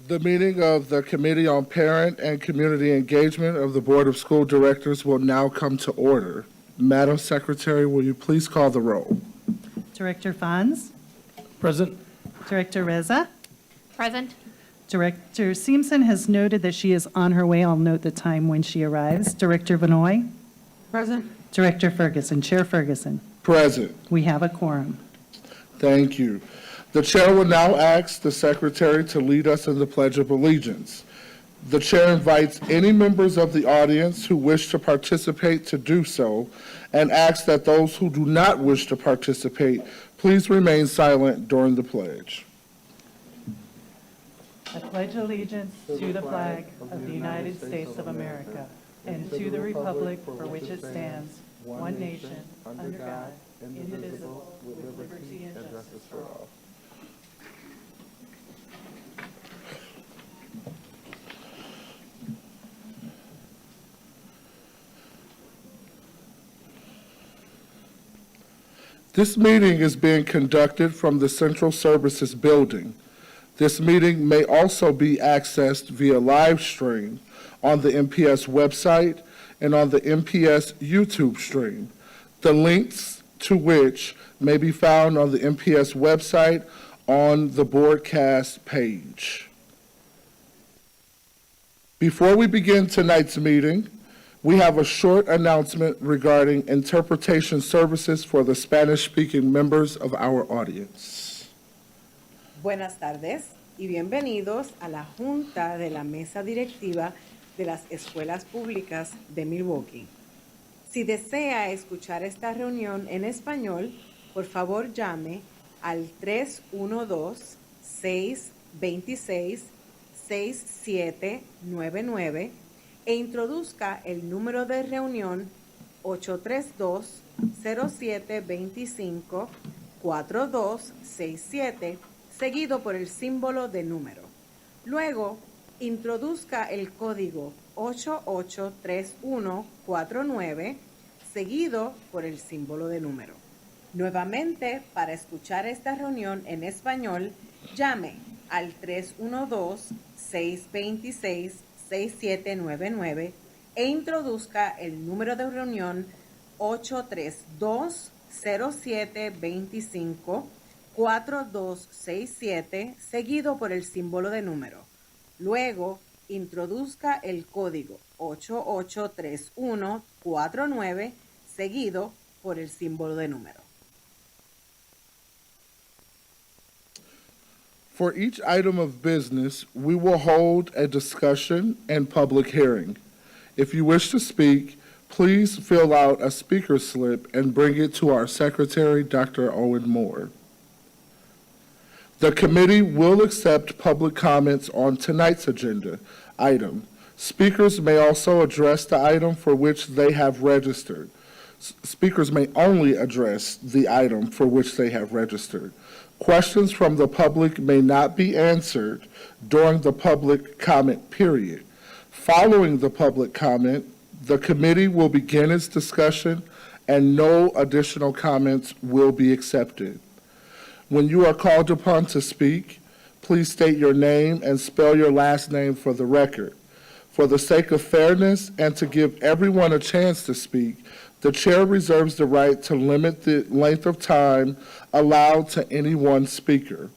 The meeting of the Committee on Parent and Community Engagement of the Board of School Directors will now come to order. Madam Secretary, will you please call the roll? Director Fonz, Present. Director Reza, Present. Director Simpson has noted that she is on her way. I'll note the time when she arrives. Director Vanoy, Present. Director Ferguson, Chair Ferguson. Present. We have a quorum. Thank you. The Chair will now ask the Secretary to lead us in the Pledge of Allegiance. The Chair invites any members of the audience who wish to participate to do so, and asks that those who do not wish to participate please remain silent during the pledge. I pledge allegiance to the flag of the United States of America and to the republic for which it stands, one nation, under God, indivisible, with liberty and justice for all. This meeting is being conducted from the Central Services Building. This meeting may also be accessed via live stream on the MPS website and on the MPS YouTube stream, the links to which may be found on the MPS website on the broadcast page. Before we begin tonight's meeting, we have a short announcement regarding interpretation services for the Spanish-speaking members of our audience. Buenas tardes y bienvenidos a la Junta de la Mesa Directiva de las Escuelas Públicas de Milwaukee. Si desea escuchar esta reunión en español, por favor llame al 312-626-6799 e introduzca el número de reunión 832-0725-4267, seguido por el símbolo de número. Luego, introduzca el código 883149, seguido por el símbolo de número. Nuevamente, para escuchar esta reunión en español, llame al 312-626-6799 e introduzca el número de reunión 832-0725-4267, seguido por el símbolo de número. Luego, introduzca el código 883149, seguido por el símbolo de número. For each item of business, we will hold a discussion and public hearing. If you wish to speak, please fill out a speaker slip and bring it to our Secretary, Dr. Owen Moore. The committee will accept public comments on tonight's agenda item. Speakers may also address the item for which they have registered. Speakers may only address the item for which they have registered. Questions from the public may not be answered during the public comment period. Following the public comment, the committee will begin its discussion and no additional comments will be accepted. When you are called upon to speak, please state your name and spell your last name for the record. For the sake of fairness and to give everyone a chance to speak, the chair reserves the right to limit the length of time allowed to any one speaker.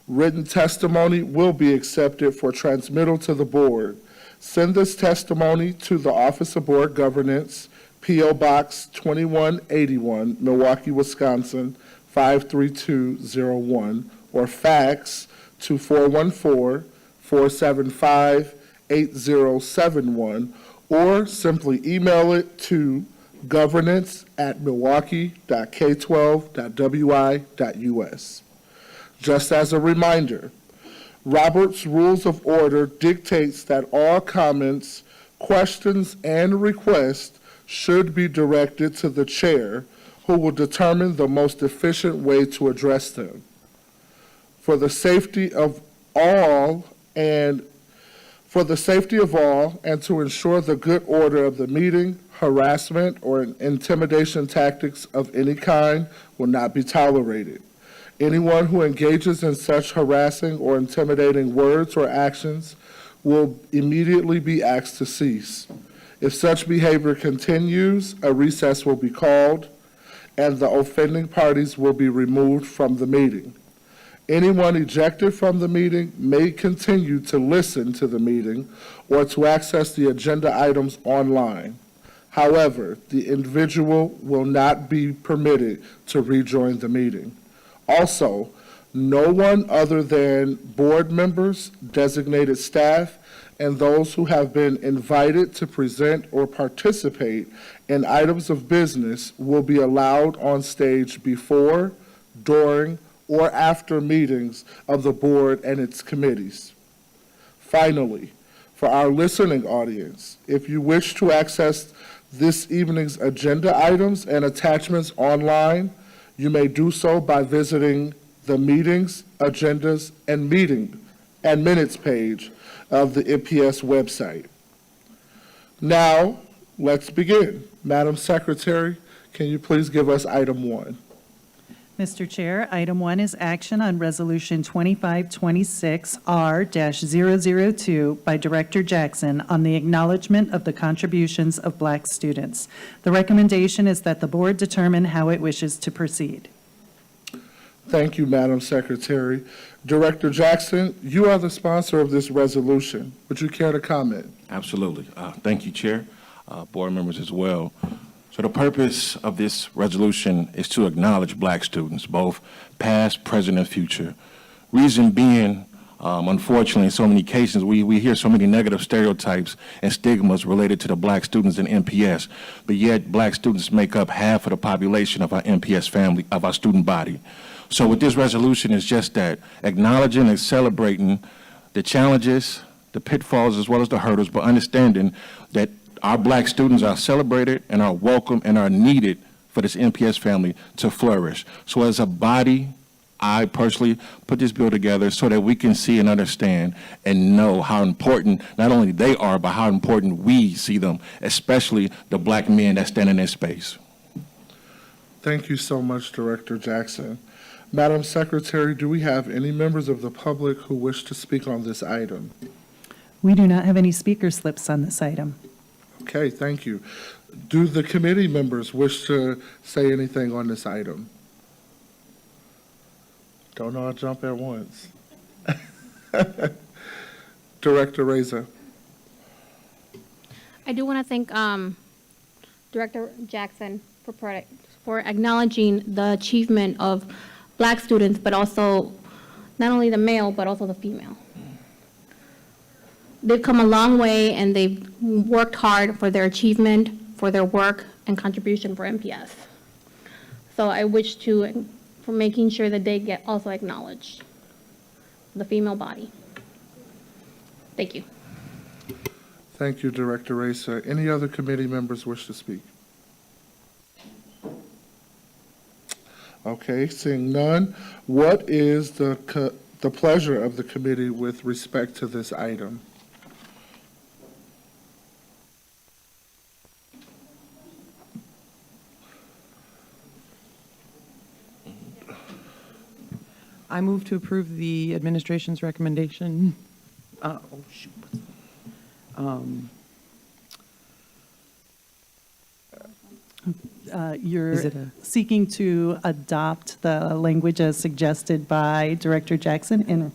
Written testimony will be accepted for transmittal to the board. Send this testimony to the Office of Board Governance, P.O. Box 2181, Milwaukee, Wisconsin, 53201, or fax to 414-475-8071, or simply email it to governance@milwaukee.k12.wi.us. Just as a reminder, Robert's Rules of Order dictates that all comments, questions, and requests should be directed to the chair, who will determine the most efficient way to address them. For the safety of all and to ensure the good order of the meeting, harassment or intimidation tactics of any kind will not be tolerated. Anyone who engages in such harassing or intimidating words or actions will immediately be asked to cease. If such behavior continues, a recess will be called, and the offending parties will be removed from the meeting. Anyone ejected from the meeting may continue to listen to the meeting or to access the agenda items online. However, the individual will not be permitted to rejoin the meeting. Also, no one other than board members, designated staff, and those who have been invited to present or participate in items of business will be allowed on stage before, during, or after meetings of the board and its committees. Finally, for our listening audience, if you wish to access this evening's agenda items and attachments online, you may do so by visiting the meetings, agendas, and minutes page of the MPS website. Now, let's begin. Madam Secretary, can you please give us item 1? Mr. Chair, item 1 is action on Resolution 2526R-002 by Director Jackson on the acknowledgement of the contributions of Black students. The recommendation is that the board determine how it wishes to proceed. Thank you, Madam Secretary. Director Jackson, you are the sponsor of this resolution. Would you care to comment? Absolutely. Thank you, Chair, board members as well. So the purpose of this resolution is to acknowledge Black students, both past, present, and future. Reason being, unfortunately, in so many cases, we hear so many negative stereotypes and stigmas related to the Black students in MPS, but yet Black students make up half of the population of our MPS family, of our student body. So with this resolution is just that, acknowledging and celebrating the challenges, the pitfalls, as well as the hurdles, but understanding that our Black students are celebrated and are welcome and are needed for this MPS family to flourish. So as a body, I personally put this bill together so that we can see and understand and know how important not only they are, but how important we see them, especially the Black men that stand in this space. Thank you so much, Director Jackson. Madam Secretary, do we have any members of the public who wish to speak on this item? We do not have any speaker slips on this item. Okay, thank you. Do the committee members wish to say anything on this item? Don't all jump at once. Director Reza. I do want to thank Director Jackson for acknowledging the achievement of Black students, but also not only the male, but also the female. They've come a long way, and they've worked hard for their achievement, for their work and contribution for MPS. So I wish to, for making sure that they get also acknowledged, the female body. Thank you. Thank you, Director Reza. Any other committee members wish to speak? Okay, seeing none, what is the pleasure of the committee with respect to this item? I move to approve the administration's recommendation. You're Is it seeking to adopt the language as suggested by Director Jackson and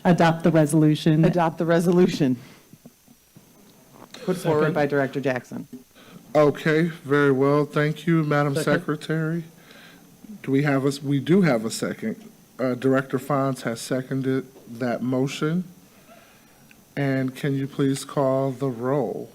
adopt the resolution. Adopt the resolution put forward Second. by Director Jackson. Okay, very well. Thank you, Madam Second. Secretary. We do have a second. Director Fons has seconded that motion. And can you please call the roll?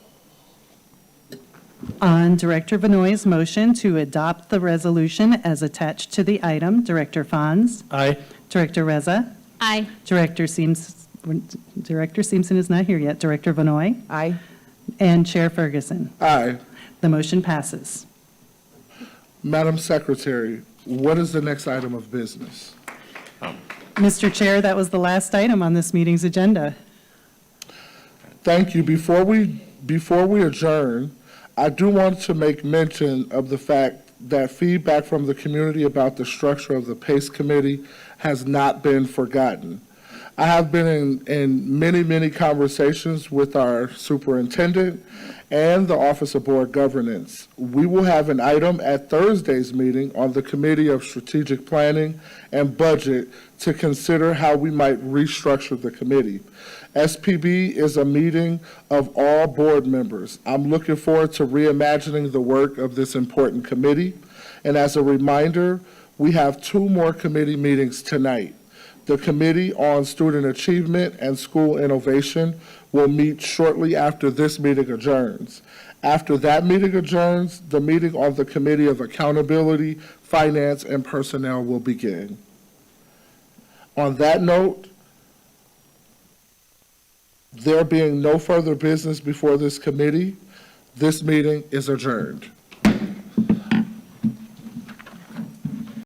On Director Benoit's motion to adopt the resolution as attached to the item, Director Fons. Aye. Director Reza. Aye. Director Simpson is not here yet. Director Benoit. Aye. And Chair Ferguson. Aye. The motion passes. Madam Secretary, what is the next item of business? Mr. Chair, that was the last item on this meeting's agenda. Thank you. Before we adjourn, I do want to make mention of the fact that feedback from the community about the structure of the PACE committee has not been forgotten. I have been in many conversations with our superintendent and the Office of Board Governance. We will have an item at Thursday's meeting on the Committee of Strategic Planning and Budget to consider how we might restructure the committee. SPB is a meeting of all board members. I'm looking forward to reimagining the work of this important committee. And as a reminder, we have 2 more committee meetings tonight. The Committee on Student Achievement and School Innovation will meet shortly after this meeting adjourns. After that meeting adjourns, the meeting on the Committee of Accountability, Finance, and Personnel will begin. On that note, there being no further business before this committee, this meeting is adjourned.